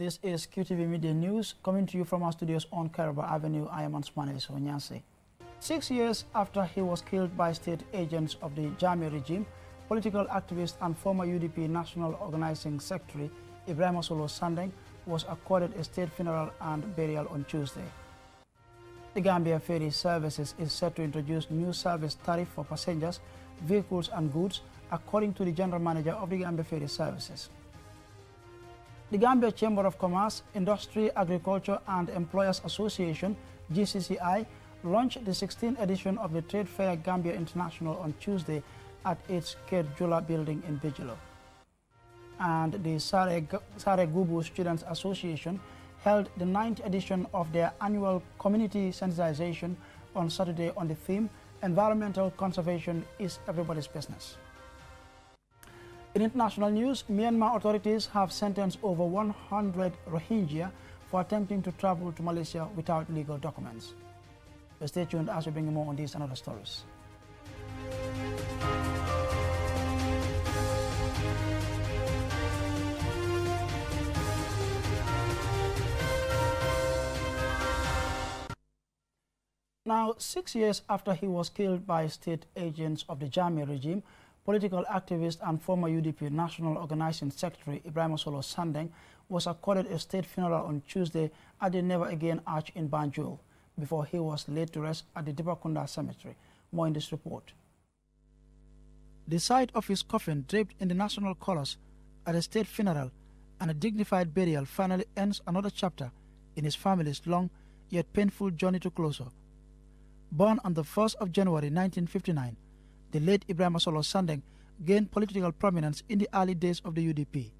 This is QTV Midday News, coming to you from our studios on Caraba Avenue. I am Ansmane Sonyase. 6 years after he was killed by state agents of the Jammeh regime, political activist and former UDP National Organizing Secretary Ibrahim Sandeng was accorded a state funeral and burial on Tuesday. The Gambia Ferry Services is set to introduce new service tariff for passengers, vehicles and goods, according to the General Manager of the Gambia Ferry Services. The Gambia Chamber of Commerce, Industry, Agriculture and Employers Association, GCCI, launched the 16th edition of the Trade Fair Gambia International on Tuesday at its Kedjula building in Bijilo. And the Sare Gubu Students Association held the 9th edition of their annual community sensitization on Saturday on the theme, Environmental Conservation is Everybody's Business. In international news, Myanmar authorities have sentenced over 100 Rohingya for attempting to travel to Malaysia without legal documents. So stay tuned as we bring you more on these and other stories. Now, 6 years after he was killed by state agents of the Jammeh regime, political activist and former UDP National Organizing Secretary Ibrahim Sandeng was accorded a state funeral on Tuesday at the Never Again Arch in Banjul before he was laid to rest at the Dibakunda Cemetery. More in this report. The sight of his coffin draped in the national colors at a state funeral and a dignified burial finally ends another chapter in his family's long yet painful journey to closure. Born on the 1st of January 1959, the late Ibrahim Sandeng gained political prominence in the early days of the UDP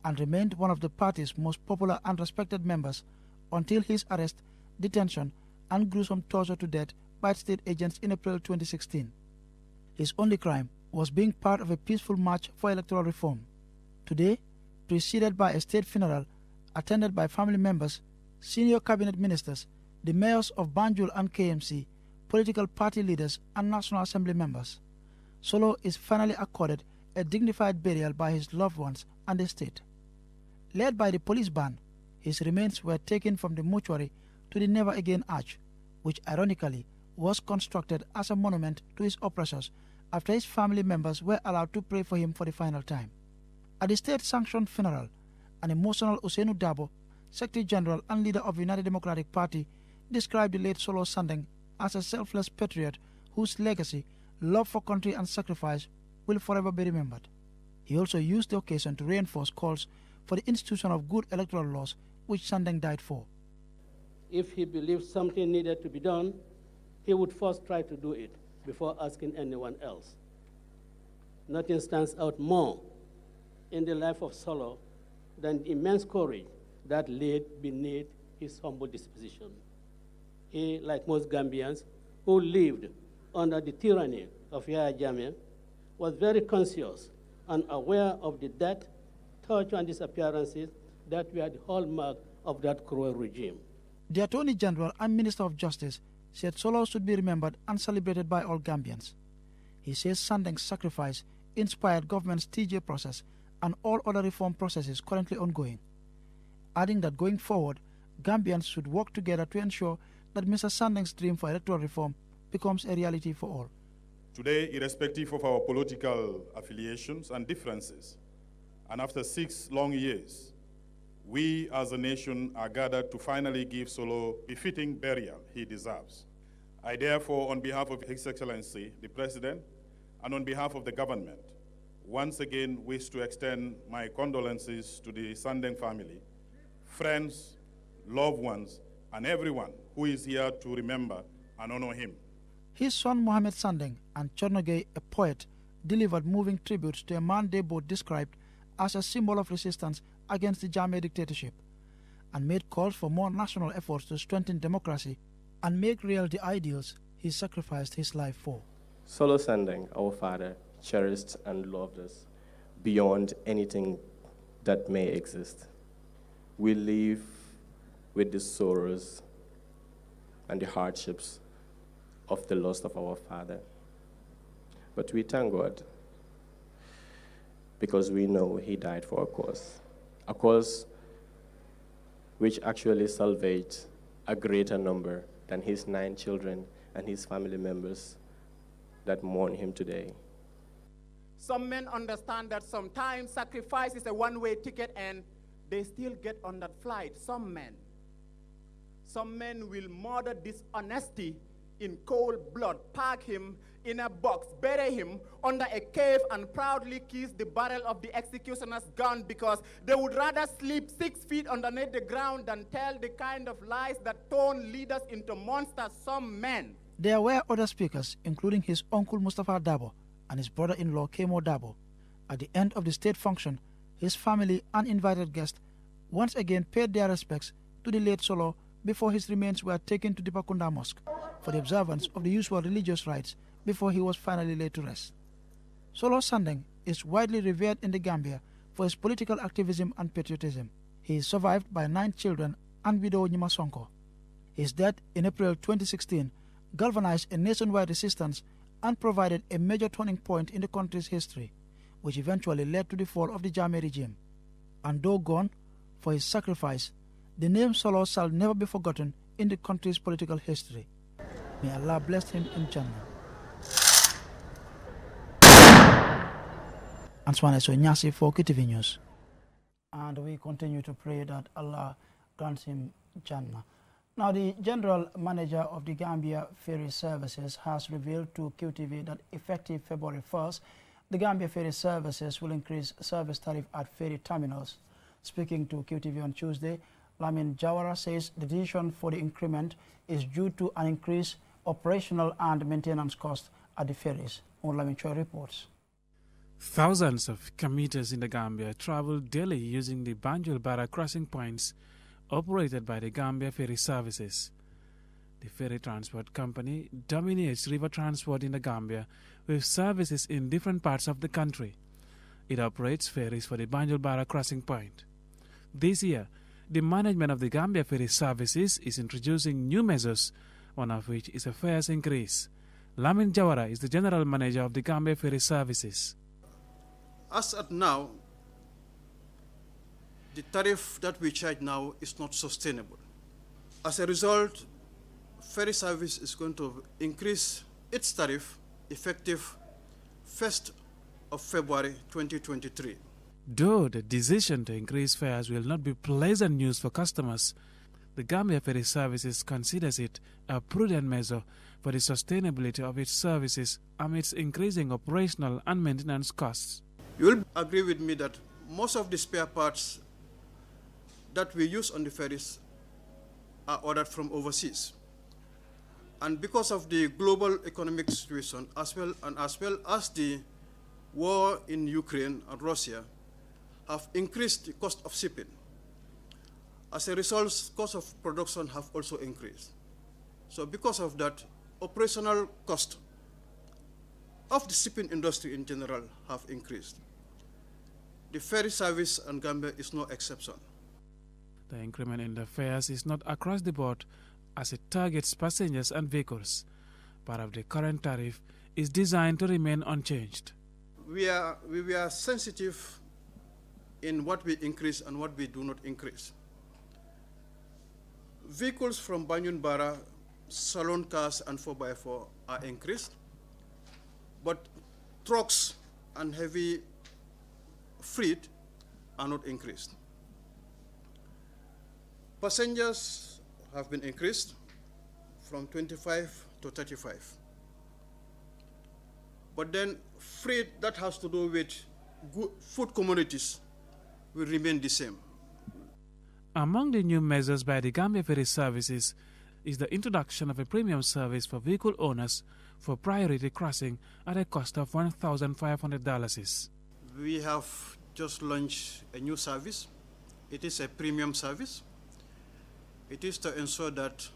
and remained one of the party's most popular and respected members until his arrest, detention, and gruesome torture to death by state agents in April 2016. His only crime was being part of a peaceful march for electoral reform. Today, preceded by a state funeral attended by family members, senior cabinet ministers, the mayors of Banjul and KMC, political party leaders and National Assembly members, Solo is finally accorded a dignified burial by his loved ones and the state. Led by the police band, his remains were taken from the mortuary to the Never Again Arch, which ironically was constructed as a monument to his oppressors after his family members were allowed to pray for him for the final time. At the state-sanctioned funeral, an emotional Usainu Dabo, Secretary General and leader of the United Democratic Party, described the late Solo Sandeng as a selfless patriot whose legacy, love for country and sacrifice will forever be remembered. He also used the occasion to reinforce calls for the institution of good electoral laws which Sandeng died for. If he believed something needed to be done, he would first try to do it before asking anyone else. Nothing stands out more in the life of Solo than the immense courage that lay beneath his humble disposition. He, like most Gambians who lived under the tyranny of Yahya Jammeh, was very conscious and aware of the death, torture, and disappearances that were the hallmark of that cruel regime. The Attorney General and Minister of Justice said Solo should be remembered and celebrated by all Gambians. He says Sandeng's sacrifice inspired government's TJ process and all other reform processes currently ongoing, adding that going forward, Gambians should work together to ensure that Mr. Sandeng's dream for electoral reform becomes a reality for all. Today, irrespective of our political affiliations and differences, and after 6 long years, we as a nation are gathered to finally give Solo befitting burial he deserves. I therefore, on behalf of His Excellency, the President, and on behalf of the government, once again wish to extend my condolences to the Sandeng family, friends, loved ones, and everyone who is here to remember and honor him. His son Mohammed Sandeng and Chornogay, a poet, delivered moving tributes to a man they both described as a symbol of resistance against the Jammeh dictatorship, and made calls for more national efforts to strengthen democracy and make real the ideals he sacrificed his life for. Solo Sandeng, our father, cherished and loved us beyond anything that may exist. We live with the sorrows and the hardships of the loss of our father. But we thank God because we know he died for a cause which actually salvaged a greater number than his 9 children and his family members that mourn him today. Some men understand that sometimes sacrifice is a one-way ticket and they still get on that flight. Some men will murder dishonesty in cold blood, pack him in a box, bury him under a cave, and proudly kiss the barrel of the executioner's gun because they would rather sleep 6 feet underneath the ground than tell the kind of lies that turn leaders into monsters. Some men. There were other speakers, including his uncle Mustafa Dabo and his brother-in-law Kemo Dabo. At the end of the state function, his family and invited guests once again paid their respects to the late Solo before his remains were taken to the Pakunda Mosque for the observance of the usual religious rites before he was finally laid to rest. Solo Sandeng is widely revered in the Gambia for his political activism and patriotism. He is survived by 9 children and widow Nyima Sonko. His death in April 2016 galvanized a nationwide resistance and provided a major turning point in the country's history, which eventually led to the fall of the Jammeh regime. And though gone for his sacrifice, the name Solo shall never be forgotten in the country's political history. May Allah bless him in Jannah. Answane Sonyasi for KTV News. And we continue to pray that Allah grants him Jannah. Now, the General Manager of the Gambia Ferry Services has revealed to QTV that effective February 1st, the Gambia Ferry Services will increase service tariff at ferry terminals. Speaking to QTV on Tuesday, Lamin Jawara says the decision for the increment is due to an increased operational and maintenance cost at the ferries. Lamin Choi reports. Thousands of commuters in the Gambia travel daily using the Banjul-Barra crossing points operated by the Gambia Ferry Services. The ferry transport company dominates river transport in the Gambia with services in different parts of the country. It operates ferries for the Banjul-Barra crossing point. This year, the management of the Gambia Ferry Services is introducing new measures, one of which is a fares increase. Lamin Jawara is the General Manager of the Gambia Ferry Services. As at now, the tariff that we charge now is not sustainable. As a result, ferry service is going to increase its tariff effective 1st of February 2023. Though the decision to increase fares will not be pleasant news for customers, the Gambia Ferry Services considers it a prudent measure for the sustainability of its services amidst increasing operational and maintenance costs. You will agree with me that most of the spare parts that we use on the ferries are ordered from overseas. And because of the global economic situation, as well as the war in Ukraine and Russia, have increased the cost of shipping. As a result, cost of production have also increased. So because of that, operational cost of the shipping industry in general have increased. The ferry service in Gambia is no exception. The increment in the fares is not across the board as it targets passengers and vehicles. Part of the current tariff is designed to remain unchanged. We are sensitive in what we increase and what we do not increase. Vehicles from Banjul-Barra, salon cars and 4x4 are increased, but trucks and heavy freight are not increased. Passengers have been increased from 25 to 35. But then freight that has to do with food commodities will remain the same. Among the new measures by the Gambia Ferry Services is the introduction of a premium service for vehicle owners for priority crossing at a cost of $1,500. We have just launched a new service. It is a premium service. It is to ensure that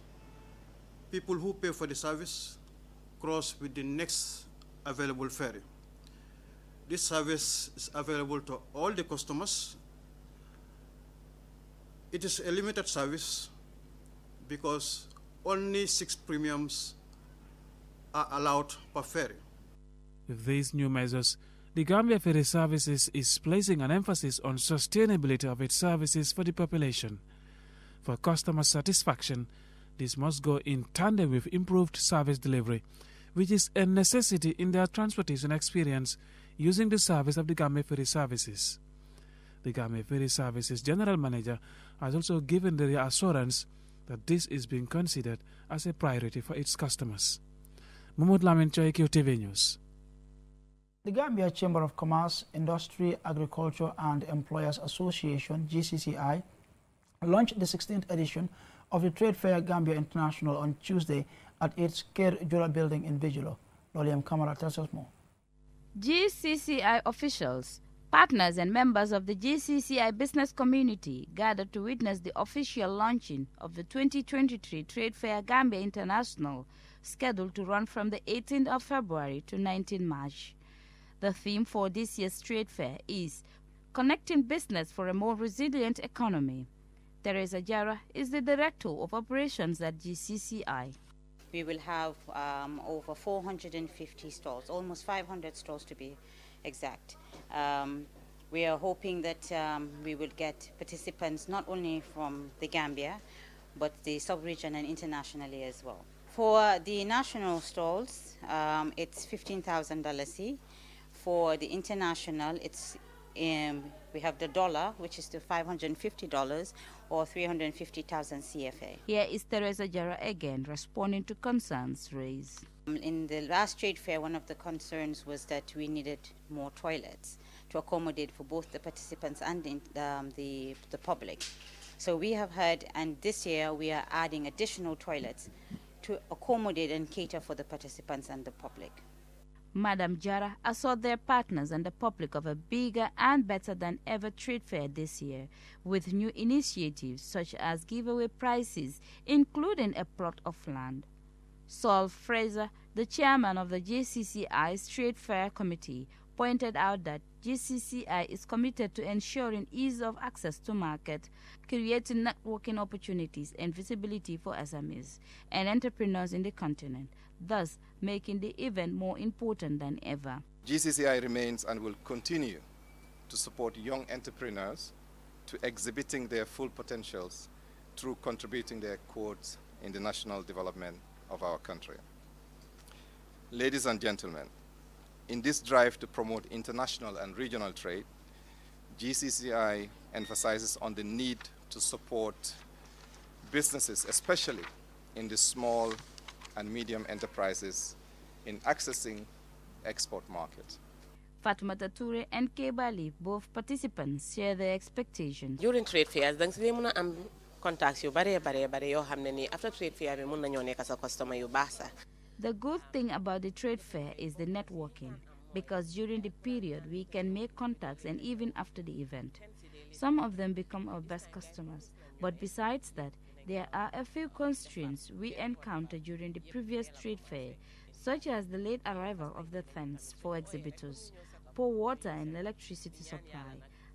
people who pay for the service cross with the next available ferry. This service is available to all the customers. It is a limited service because only 6 premiums are allowed per ferry. With these new measures, the Gambia Ferry Services is placing an emphasis on sustainability of its services for the population. For customer satisfaction, this must go in tandem with improved service delivery, which is a necessity in their transportation experience using the service of the Gambia Ferry Services. The Gambia Ferry Services General Manager has also given the reassurance that this is being considered as a priority for its customers. Mahmoud Lamin Choi, QTV News. The Gambia Chamber of Commerce, Industry, Agriculture and Employers Association, GCCI, launched the 16th edition of the Trade Fair Gambia International on Tuesday at its Ker Jura building in Vigilo. Loliam Kamara tells us more. GCCI officials, partners and members of the GCCI business community gathered to witness the official launching of the 2023 Trade Fair Gambia International, scheduled to run from the 18th of February to 19 March. The theme for this year's trade fair is Connecting Business for a More Resilient Economy. Teresa Jara is the Director of Operations at GCCI. We will have over 450 stalls, almost 500 stalls to be exact. We are hoping that we will get participants not only from the Gambia, but the sub-region and internationally as well. For the national stalls, it's $15,000 For the international, it's we have the dollar, which is to $550 or 350,000 CFA. Here is Teresa Jara again, responding to concerns raised. In the last trade fair, one of the concerns was that we needed more toilets to accommodate for both the participants and the public. So we have heard, and this year we are adding additional toilets to accommodate and cater for the participants and the public. Madam Jara assured their partners and the public of a bigger and better than ever trade fair this year, with new initiatives such as giveaway prizes, including a plot of land. Saul Fraser, the chairman of the GCCI's Trade Fair Committee, pointed out that GCCI is committed to ensuring ease of access to market, creating networking opportunities and visibility for SMEs and entrepreneurs in the continent, thus making the event more important than ever. GCCI remains and will continue to support young entrepreneurs to exhibiting their full potentials through contributing their quotes in the national development of our country. Ladies and gentlemen, in this drive to promote international and regional trade, GCCI emphasizes on the need to support businesses, especially in the small and medium enterprises, in accessing export market. Fatoumata Toure and Kebali, both participants, share their expectations. During trade fairs, dang sila muna am contacts you bare yo hamne ni after trade fair mo na nyone kasa customer you basa. The good thing about the trade fair is the networking, because during the period we can make contacts and even after the event. Some of them become our best customers, but besides that, there are a few constraints we encountered during the previous trade fair, such as the late arrival of the tents for exhibitors, poor water and electricity supply.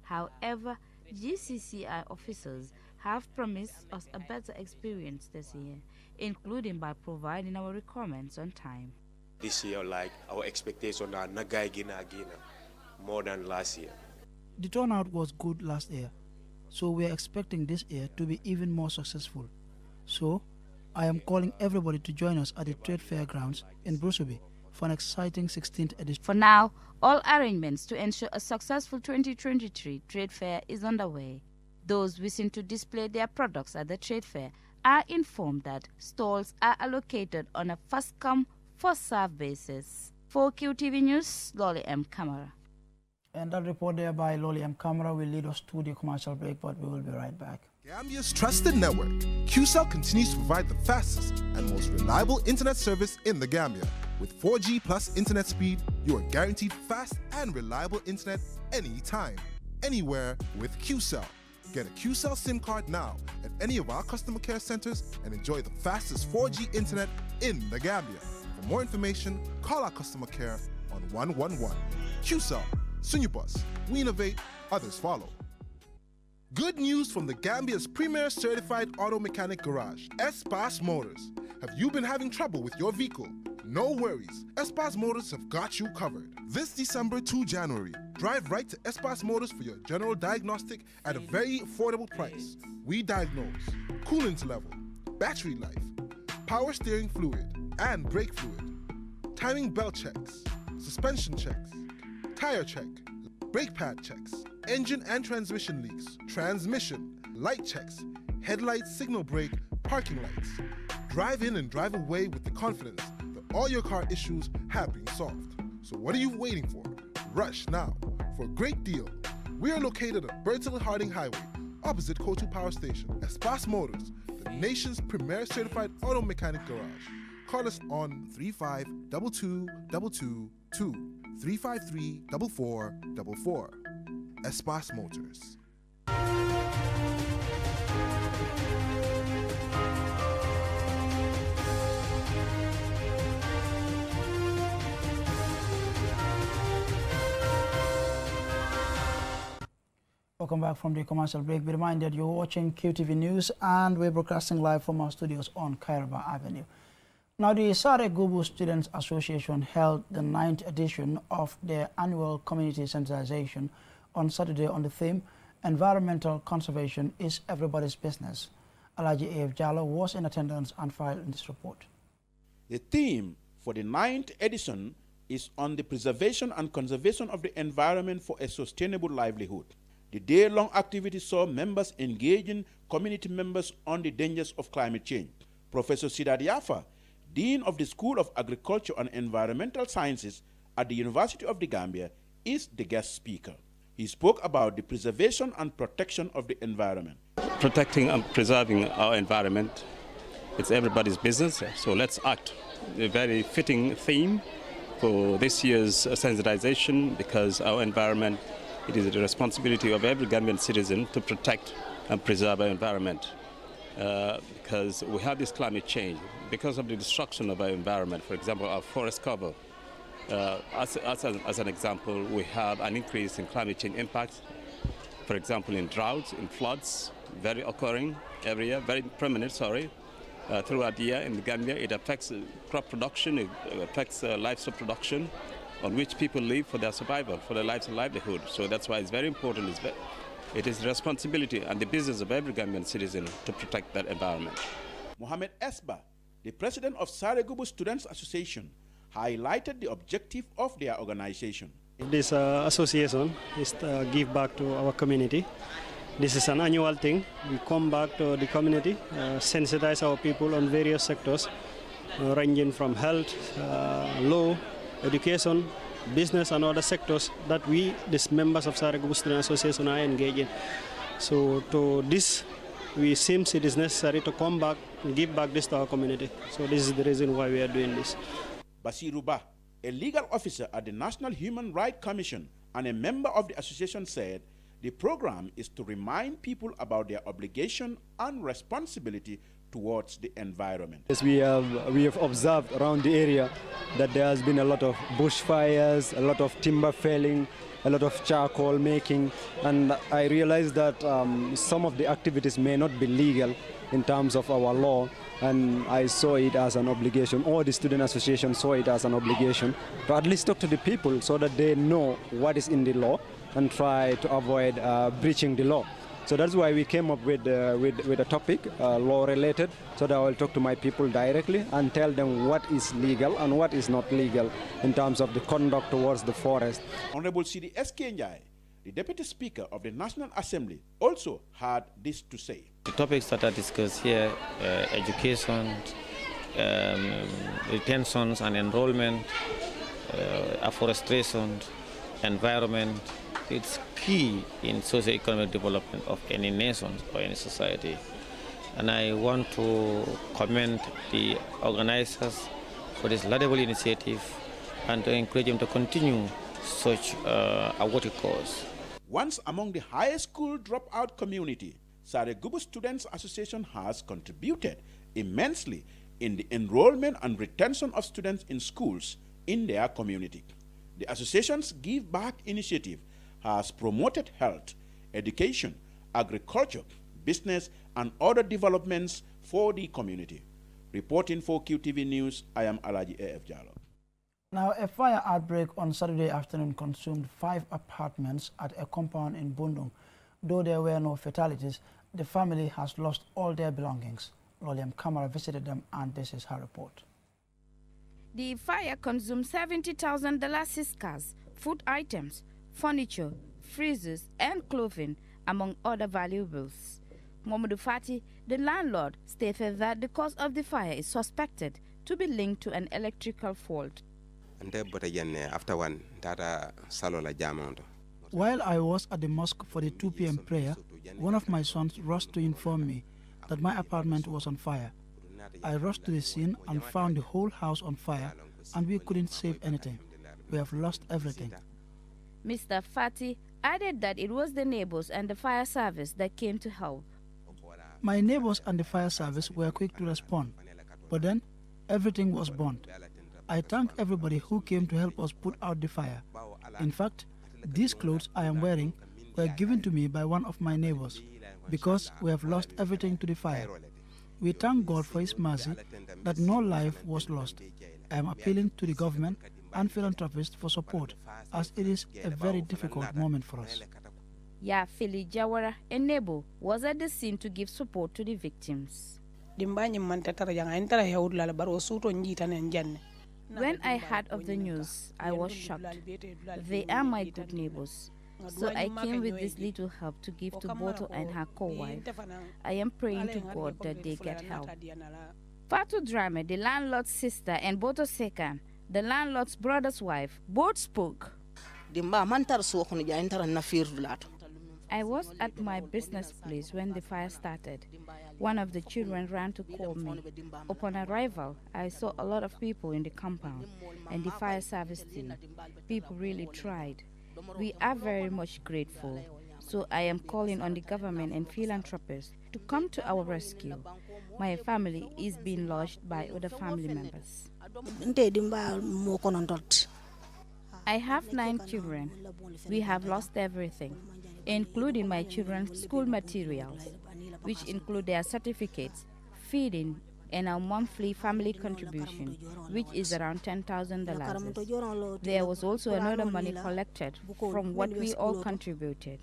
However, GCCI officers have promised us a better experience this year, including by providing our requirements on time. This year, like, our expectations are nagaigina more than last year. The turnout was good last year, so we are expecting this year to be even more successful. So, I am calling everybody to join us at the Trade Fair grounds in Brusubi for an exciting 16th edition. For now, all arrangements to ensure a successful 2023 trade fair is underway. Those wishing to display their products at the trade fair are informed that stalls are allocated on a first-come, first-served basis. For QTV News, Lolly M. Camara. And that report there by Lolly M. Camara will lead us to the commercial break, but we will be right back. Gambia's trusted network, QCell continues to provide the fastest and most reliable internet service in the Gambia. With 4G plus internet speed, you are guaranteed fast and reliable internet anytime, anywhere with QCell. Get a QCell SIM card now at any of our customer care centers and enjoy the fastest 4G internet in the Gambia. For more information, call our customer care on 111. QCell, Sunyubus, we innovate, others follow. Good news from the Gambia's premier certified auto mechanic garage, Espas Motors. Have you been having trouble with your vehicle? No worries, Espas Motors have got you covered. This December to January, drive right to Espas Motors for your general diagnostic at a very affordable price. we diagnose coolant level, battery life, power steering fluid and brake fluid, timing belt checks, suspension checks, tire check, brake pad checks, engine and transmission leaks, transmission, light checks, headlight, signal brake, parking lights. Drive in and drive away with the confidence that all your car issues have been solved. So what are you waiting for? Rush now. For a great deal, we are located at Bertil Harding Highway, opposite Kotu Power Station. Espas Motors, the nation's premier certified auto mechanic garage. Call us on 352222 353-4444. Espas Motors. Welcome back from the commercial break. Be reminded you're watching QTV News and we're broadcasting live from our studios on Kairaba Avenue. Now, the Sare Gubu Students Association held the 9th edition of their annual community sensitization on Saturday on the theme, Environmental Conservation is Everybody's Business. Alaji A.F. Jallo was in attendance and filed in this report. The theme for the 9th edition is on the preservation and conservation of the environment for a sustainable livelihood. The day-long activity saw members engaging community members on the dangers of climate change. Professor Sidat Yafa, Dean of the School of Agriculture and Environmental Sciences at the University of the Gambia, is the guest speaker. He spoke about the preservation and protection of the environment. Protecting and preserving our environment, it's everybody's business, so let's act. A very fitting theme for this year's sensitization, because our environment, it is the responsibility of every Gambian citizen to protect and preserve our environment. Because we have this climate change, because of the destruction of our environment, for example, our forest cover. As an example, we have an increase in climate change impacts, for example, in droughts, in floods, very occurring every year, very prominent, throughout the year in the Gambia. It affects crop production, it affects livestock production, on which people live for their survival, for their lives and livelihood. So that's why it's very important. It is the responsibility and the business of every Gambian citizen to protect that environment. Mohamed Esba, the president of Sare Gubu Students Association, highlighted the objective of their organization. This association is to give back to our community. This is an annual thing. We come back to the community, sensitize our people on various sectors, ranging from health, law, education, business and other sectors that we, these members of Sare Gubu Student Association, are engaged in. So to this, we seems it is necessary to come back and give back this to our community. So this is the reason why we are doing this. Basiru Ba, a legal officer at the National Human Rights Commission and a member of the association, said the program is to remind people about their obligation and responsibility towards the environment. Yes, we have observed around the area that there has been a lot of bushfires, a lot of timber felling, a lot of charcoal making, and I realized that some of the activities may not be legal in terms of our law, and I saw it as an obligation, or the student association saw it as an obligation to at least talk to the people so that they know what is in the law and try to avoid breaching the law. So that's why we came up with a topic, law-related, so that I will talk to my people directly and tell them what is legal and what is not legal in terms of the conduct towards the forest. Honorable Sidi S.K. Njai, the Deputy Speaker of the National Assembly, also had this to say. The topics that are discussed here, education, retentions and enrollment, afforestation, environment, it's key in socio-economic development of any nation or any society. And I want to commend the organizers for this laudable initiative and to encourage them to continue such a worthy cause. Once among the high school dropout community, Sare Gubu Students Association has contributed immensely in the enrollment and retention of students in schools in their community. The association's Give Back initiative has promoted health, education, agriculture, business, and other developments for the community. Reporting for QTV News, I am Alaji A.F. Jallo. Now, a fire outbreak on Saturday afternoon consumed 5 apartments at a compound in Bundung. Though there were no fatalities, The family has lost all their belongings. Loliam Kamara visited them, and this is her report. The fire consumed $70,000 cars, food items, furniture, freezers, and clothing, among other valuables. Mohamed Fati, the landlord, stated that the cause of the fire is suspected to be linked to an electrical fault. While I was at the mosque for the 2 p.m. prayer, one of my sons rushed to inform me that my apartment was on fire. I rushed to the scene and found the whole house on fire, and we couldn't save anything. We have lost everything. Mr. Fati added that it was the neighbors and the fire service that came to help. My neighbors and the fire service were quick to respond, but then everything was burnt. I thank everybody who came to help us put out the fire. In fact, these clothes I am wearing were given to me by one of my neighbors because we have lost everything to the fire. We thank God for His mercy that no life was lost. I am appealing to the government and philanthropists for support, as it is a very difficult moment for us. Fili Jawara, a neighbor, was at the scene to give support to the victims. When I heard of the news, I was shocked. They are my good neighbors. So I came with this little help to give to Boto and her co-wife. I am praying to God that they get help. Fatu Drame, the landlord's sister, and Boto Sekan, the landlord's brother's wife, both spoke. I was at my business place when the fire started. One of the children ran to call me. Upon arrival, I saw a lot of people in the compound and the fire service team. People really tried. We are very much grateful. So I am calling on the government and philanthropists to come to our rescue. My family is being lodged by other family members. I have 9 children. We have lost everything, including my children's school materials, which include their certificates, feeding, and our monthly family contribution, which is around $10,000. There was also another money collected from what we all contributed,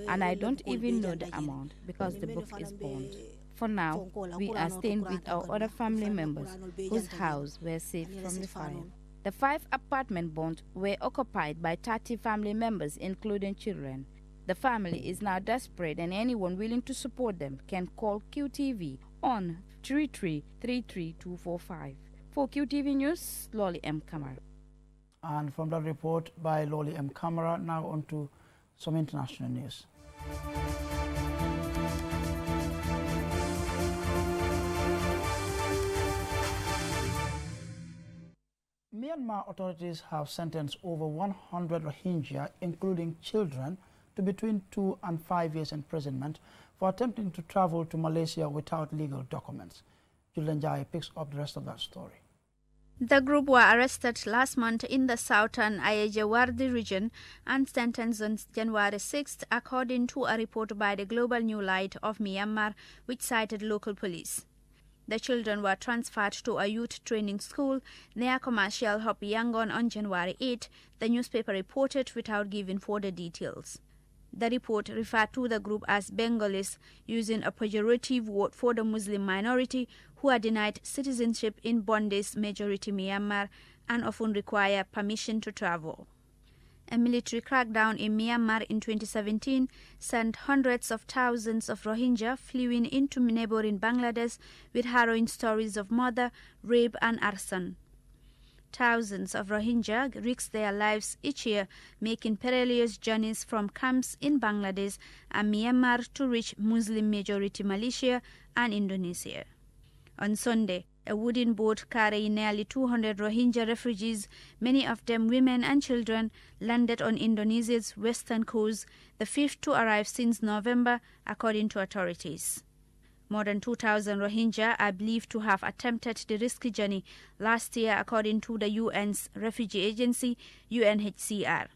and I don't even know the amount because the book is burned. For now, we are staying with our other family members whose houses were saved from the fire. The 5 apartment bonds were occupied by 30 family members, including children. The family is now desperate, and anyone willing to support them can call QTV on 33-33245. For QTV News, Loli M. Kamara. And from that report by Loli M. Kamara, now on to some international news. Myanmar authorities have sentenced over 100 Rohingya, including children, to between 2 and 5 years imprisonment for attempting to travel to Malaysia without legal documents. Julian Jai picks up the rest of that story. The group were arrested last month in the southern Ayajawardi region and sentenced on January 6th, according to a report by the Global New Light of Myanmar, which cited local police. The children were transferred to a youth training school near commercial hub Yangon on January 8, the newspaper reported without giving further details. The report referred to the group as Bengalis, using a pejorative word for the Muslim minority who are denied citizenship in Bondi's majority Myanmar and often require permission to travel. A military crackdown in Myanmar in 2017 sent hundreds of thousands of Rohingya fleeing into neighboring Bangladesh with harrowing stories of murder, rape and arson. Thousands of Rohingya risk their lives each year, making perilous journeys from camps in Bangladesh and Myanmar to reach Muslim-majority Malaysia and Indonesia. On Sunday, a wooden boat carrying nearly 200 Rohingya refugees, many of them women and children, landed on Indonesia's western coast, the 5th to arrive since November, according to authorities. More than 2,000 Rohingya are believed to have attempted the risky journey last year, according to the UN's refugee agency, UNHCR.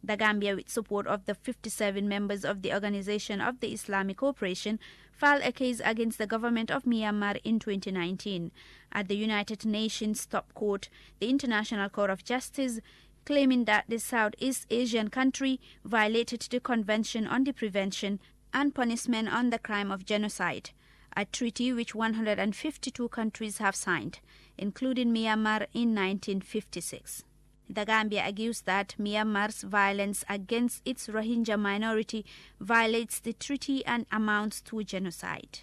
The Gambia, with support of the 57 members of the Organization of the Islamic Cooperation, filed a case against the government of Myanmar in 2019 at the United Nations top court, the International Court of Justice, claiming that the Southeast Asian country violated the Convention on the Prevention, and punishment on the crime of genocide, a treaty which 152 countries have signed, including Myanmar in 1956. The Gambia argues that Myanmar's violence against its Rohingya minority violates the treaty and amounts to genocide.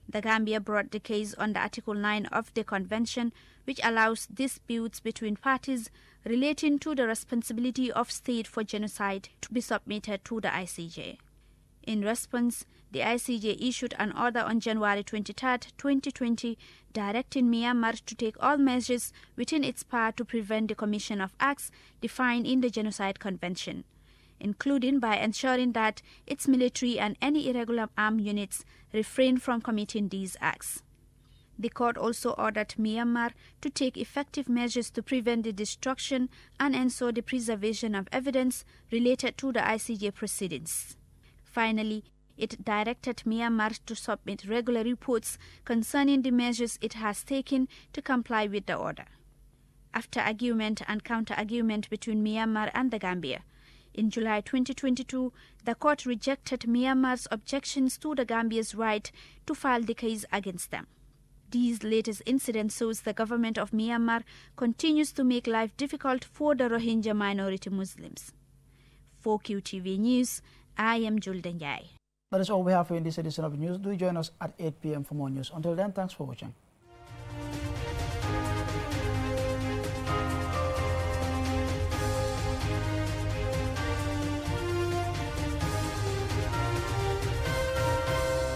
The Gambia brought the case under Article 9 of the Convention, which allows disputes between parties relating to the responsibility of state for genocide to be submitted to the ICJ. In response, the ICJ issued an order on January 23, 2020, directing Myanmar to take all measures within its power to prevent the commission of acts defined in the Genocide Convention, including by ensuring that its military and any irregular armed units refrain from committing these acts. The court also ordered Myanmar to take effective measures to prevent the destruction and ensure the preservation of evidence related to the ICJ proceedings. Finally, it directed Myanmar to submit regular reports concerning the measures it has taken to comply with the order. After argument and counter-argument between Myanmar and the Gambia, in July 2022, the court rejected Myanmar's objections to the Gambia's right to file the case against them. These latest incidents shows the government of Myanmar continues to make life difficult for the Rohingya minority Muslims. For QTV News, I am Julden Jai. That is all we have for you in this edition of the news. Do join us at 8 p.m. for more news. Until then, thanks for watching.